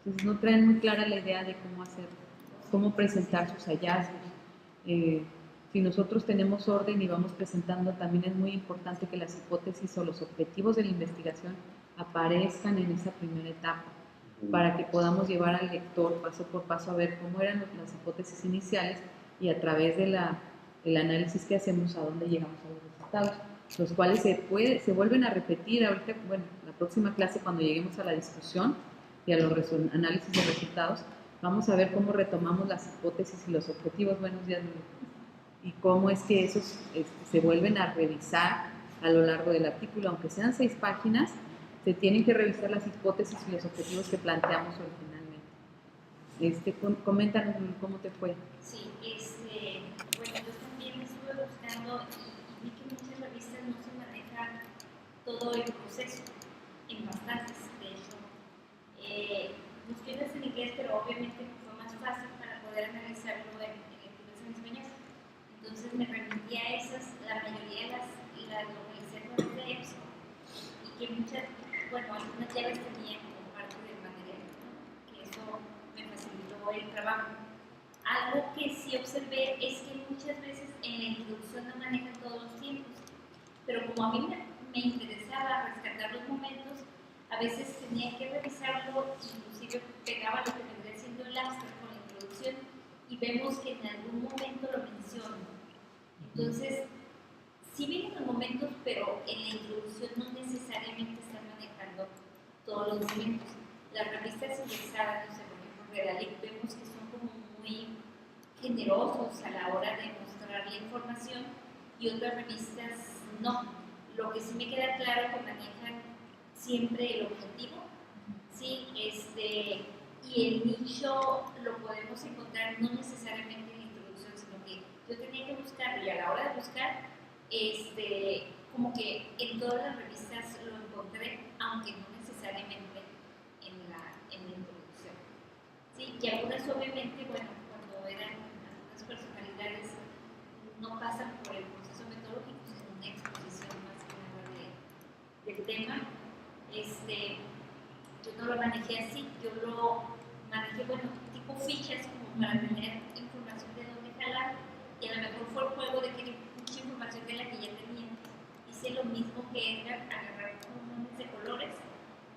Entonces no traen muy clara la idea de cómo hacer, cómo presentar sus hallazgos. Si nosotros tenemos orden y vamos presentando, también es muy importante que las hipótesis o los objetivos de la investigación aparezcan en esa primera etapa, para que podamos llevar al lector paso por paso a ver cómo eran las hipótesis iniciales y a través del análisis que hacemos a dónde llegamos a los resultados, los cuales se vuelven a repetir ahorita, bueno, la próxima clase cuando lleguemos a la discusión y a los análisis de resultados, vamos a ver cómo retomamos las hipótesis y los objetivos. Buenos días, Lulu. Y cómo es que esos se vuelven a revisar a lo largo del artículo, aunque sean 6 páginas, se tienen que revisar las hipótesis y los objetivos que planteamos originalmente. Coméntanos cómo te fue. Sí, bueno, yo también estuve buscando y vi que en muchas revistas no se maneja todo el proceso, en bastantes, de hecho. Busqué unas en inglés, pero obviamente fue más fácil para poder analizarlo en lecturas en español. Entonces me remití a esas, la mayoría de las localicé a través de EBSCO, y que muchas, bueno, algunas ya las tenían como parte del material, ¿no? Que eso me facilitó el trabajo. Algo que sí observé es que muchas veces en la introducción no manejan todos los tiempos, pero como a mí me interesaba rescatar los momentos, a veces tenía que revisarlo, inclusive pegaba lo que vendría siendo el abstract con la introducción, y vemos que en algún momento lo menciono. Entonces, sí vienen los momentos, pero en la introducción no necesariamente están manejando todos los momentos. Las revistas indexadas, no sé, por ejemplo, Redalic, vemos que son como muy generosos a la hora de mostrar la información, y otras revistas no. Lo que sí me queda claro que manejan siempre el objetivo, ¿sí? Y el nicho lo podemos encontrar no necesariamente en la introducción, sino que yo tenía que buscarlo, y a la hora de buscar, como que en todas las revistas lo encontré, aunque no necesariamente en la introducción. ¿Sí? Y algunas obviamente, bueno, cuando eran algunas personalidades, no pasan por el proceso metodológico, sino una exposición más que nada del tema. Yo no lo manejé así, yo lo manejé, bueno, tipo fichas, como para tener información de dónde jalar, y a lo mejor fue el juego de que mucha información de la que ya tenía. Hice lo mismo que Edgar, agarrar montones de colores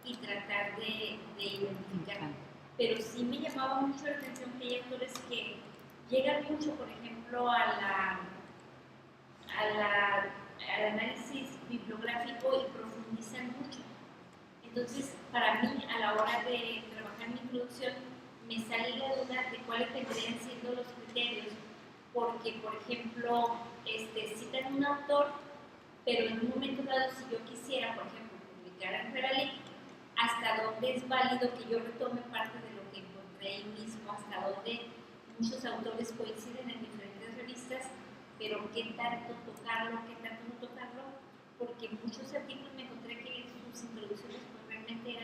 y tratar de identificar. Pero sí me llamaba mucho la atención que hay autores que llegan mucho, por ejemplo, al análisis bibliográfico y profundizan mucho. Entonces, para mí, a la hora de trabajar mi introducción, me sale la duda de cuáles vendrían siendo los criterios, porque, por ejemplo, citan un autor, pero en un momento dado, si yo quisiera, por ejemplo, publicar en Redalic, hasta dónde es válido que yo retome parte de lo que encontré ahí mismo, hasta dónde muchos autores coinciden en diferentes revistas, pero qué tanto tocarlo, qué tanto no tocarlo, porque muchos artículos me encontré que sus introducciones pues, realmente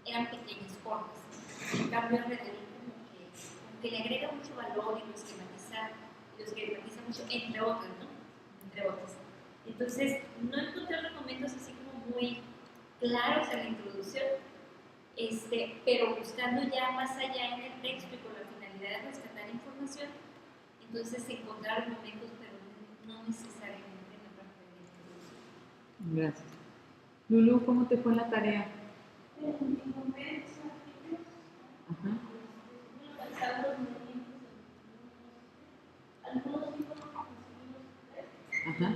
eran pequeñas, cortas. En cambio, Redalic como que le agrega mucho valor y lo esquematiza mucho, entre otras, ¿no? Entre otras. Entonces, no encontré argumentos así como muy claros en la introducción, pero buscando ya más allá en el texto y con la finalidad de rescatar información, entonces encontrar momentos, pero no necesariamente en la parte de la introducción. Gracias. Lulu, ¿cómo te fue en la tarea? Ajá. Ajá.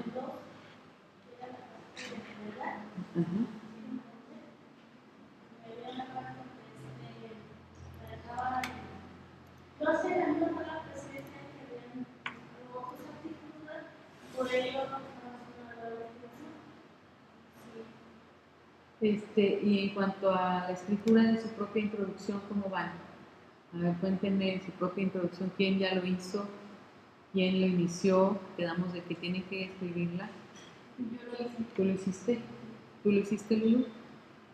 Ajá. No sé, la misma palabra presencia que habían otros artículos, por ello no Y en cuanto a la escritura de su propia introducción, ¿cómo van? A ver, cuéntenme su propia introducción, quién ya lo hizo, quién lo inició, quedamos de que tiene que escribirla. Yo lo hice. ¿Tú lo hiciste? ¿Tú lo hiciste, Lulu?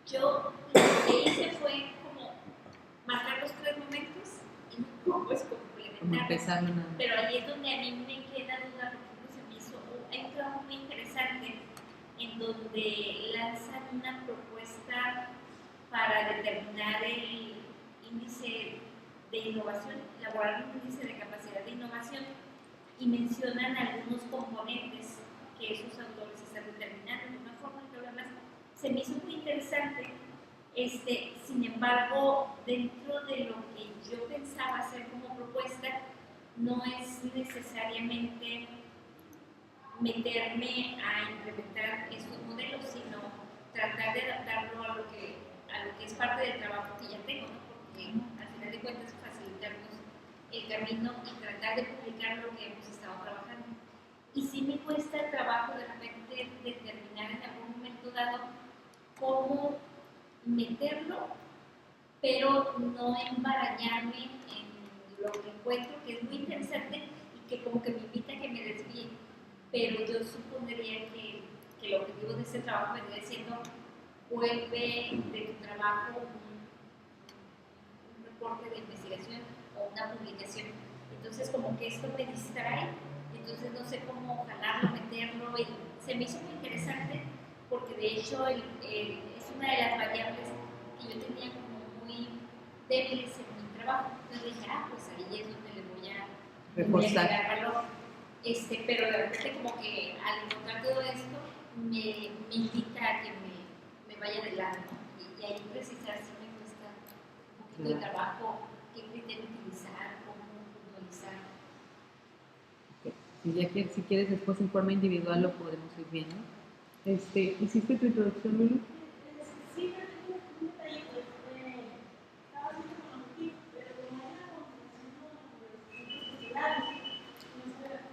Yo lo que hice fue como marcar los 3 momentos y no pues Como empezarlo nada. Pero ahí es donde a mí me queda duda, porque se me hizo hay un trabajo muy interesante en donde lanzan una propuesta para determinar el índice de innovación, elaboraron un índice de capacidad de innovación y mencionan algunos componentes que esos autores están determinando de una forma que además se me hizo muy interesante. Sin embargo, dentro de lo que yo pensaba hacer como propuesta, no es necesariamente meterme a implementar estos modelos, sino tratar de adaptarlo a lo que es parte del trabajo que ya tengo, ¿no? Porque al final de cuentas facilitarnos el camino y tratar de publicar lo que hemos estado trabajando. Y sí me cuesta el trabajo de repente determinar en algún momento dado cómo meterlo, pero no embarañarme en lo que encuentro, que es muy interesante y que como que me invita a que me desvíe. Pero yo supondría que el objetivo de este trabajo vendría siendo vuelve de tu trabajo un reporte de investigación o una publicación. Entonces como que esto me distrae, entonces no sé cómo jalarlo, meterlo, y se me hizo muy interesante porque de hecho es una de las variables que yo tenía como muy débiles en mi trabajo. Entonces dije, pues ahí es donde le voy a reforzar. valor. Pero de repente como que al encontrar todo esto me invita a que me vaya de lado, ¿no? Y ahí precisar si me cuesta un poquito de trabajo, qué criterio utilizar, cómo puntualizar. Si quieres después en forma individual lo podemos ir viendo. ¿Hiciste tu introducción, Lulu? Sí, pero tengo un detallito. Estaba haciendo con los tips, pero como era la combinación de los culturales, no sé la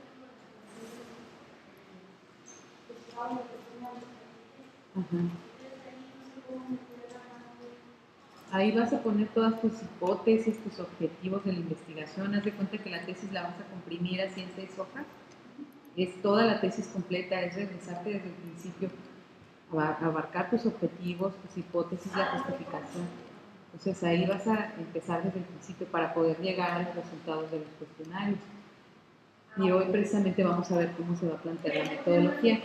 Ahí vas a poner todas tus hipótesis, tus objetivos de la investigación. Haz de cuenta que la tesis la vas a comprimir así en 6 hojas. Es toda la tesis completa, es regresarte desde el principio, abarcar tus objetivos, tus hipótesis, la justificación. Entonces ahí vas a empezar desde el principio para poder llegar a los resultados de los cuestionarios. Y hoy precisamente vamos a ver cómo se va a plantear la metodología,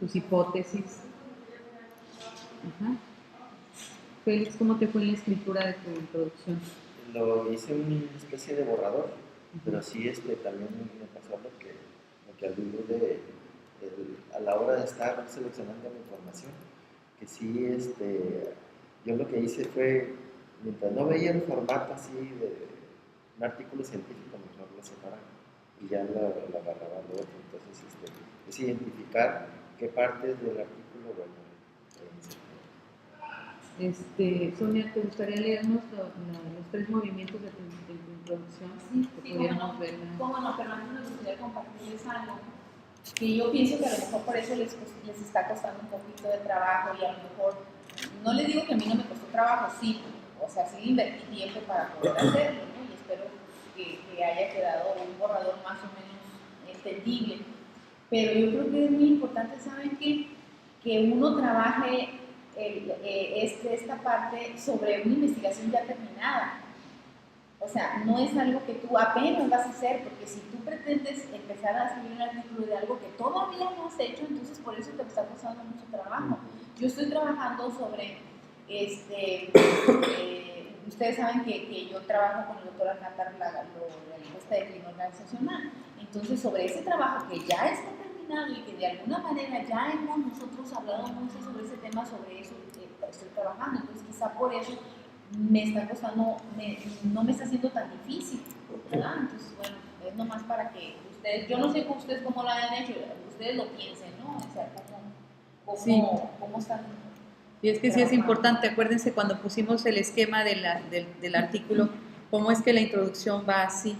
tus hipótesis. Ajá. Félix, ¿cómo te fue en la escritura de tu introducción? Lo hice una especie de borrador, pero sí también me pasó lo que alude a la hora de estar seleccionando la información, que sí, yo lo que hice fue, mientras no veía el formato así de un artículo científico, mejor lo separaba y ya lo agarraba lo otro. Entonces, es identificar qué partes del artículo, bueno, Sonia, ¿te gustaría leernos los 3 movimientos de tu introducción? Sí, pudiéramos ver. Cómo no, pero antes me gustaría compartirles algo que yo pienso que a lo mejor por eso les está costando un poquito de trabajo, y a lo mejor, no les digo que a mí no me costó trabajo, sí, o sea, sí invertí tiempo para poder hacerlo, ¿no? Y espero que haya quedado un borrador más o menos entendible. Pero yo creo que es muy importante, ¿saben qué? Que uno trabaje esta parte sobre una investigación ya terminada. O sea, no es algo que tú apenas vas a hacer, porque si tú pretendes empezar a escribir un artículo de algo que todavía no has hecho, entonces por eso te está costando mucho trabajo. Yo estoy trabajando sobre, ustedes saben que yo trabajo con el doctor Alcántara la encuesta de clima organizacional. Entonces, sobre ese trabajo que ya está terminado y que de alguna manera ya hemos nosotros hablado mucho sobre ese tema, sobre eso estoy trabajando. Entonces, quizá por eso me está costando, no me está haciendo tan difícil, ¿verdad? Entonces, bueno, es nomás para que ustedes, yo no sé ustedes cómo lo hayan hecho, ustedes lo piensen, ¿no? O sea, cómo están. Y es que sí es importante, acuérdense cuando pusimos el esquema del artículo, cómo es que la introducción va así,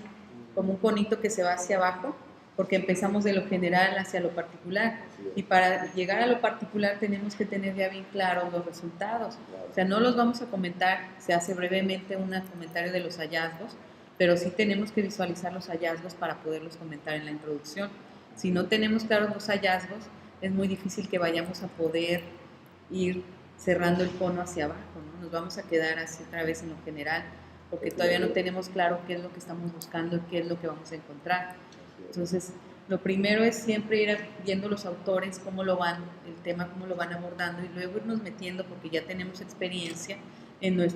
como un conito que se va hacia abajo, porque empezamos de lo general hacia lo particular, y para llegar a lo particular tenemos que tener ya bien claros los resultados. O sea, no los vamos a comentar, se hace brevemente un comentario de los hallazgos, pero sí tenemos que visualizar los hallazgos para poderlos comentar en la introducción. Si no tenemos claros los hallazgos, es muy difícil que vayamos a poder ir cerrando el cono hacia abajo, ¿no? Nos vamos a quedar así otra vez en lo general, porque todavía no tenemos claro qué es lo que estamos buscando y qué es lo que vamos a encontrar. Entonces, lo primero es siempre ir viendo los autores, cómo lo van, el tema, cómo lo van abordando, y luego irnos metiendo, porque ya tenemos experiencia en nuestro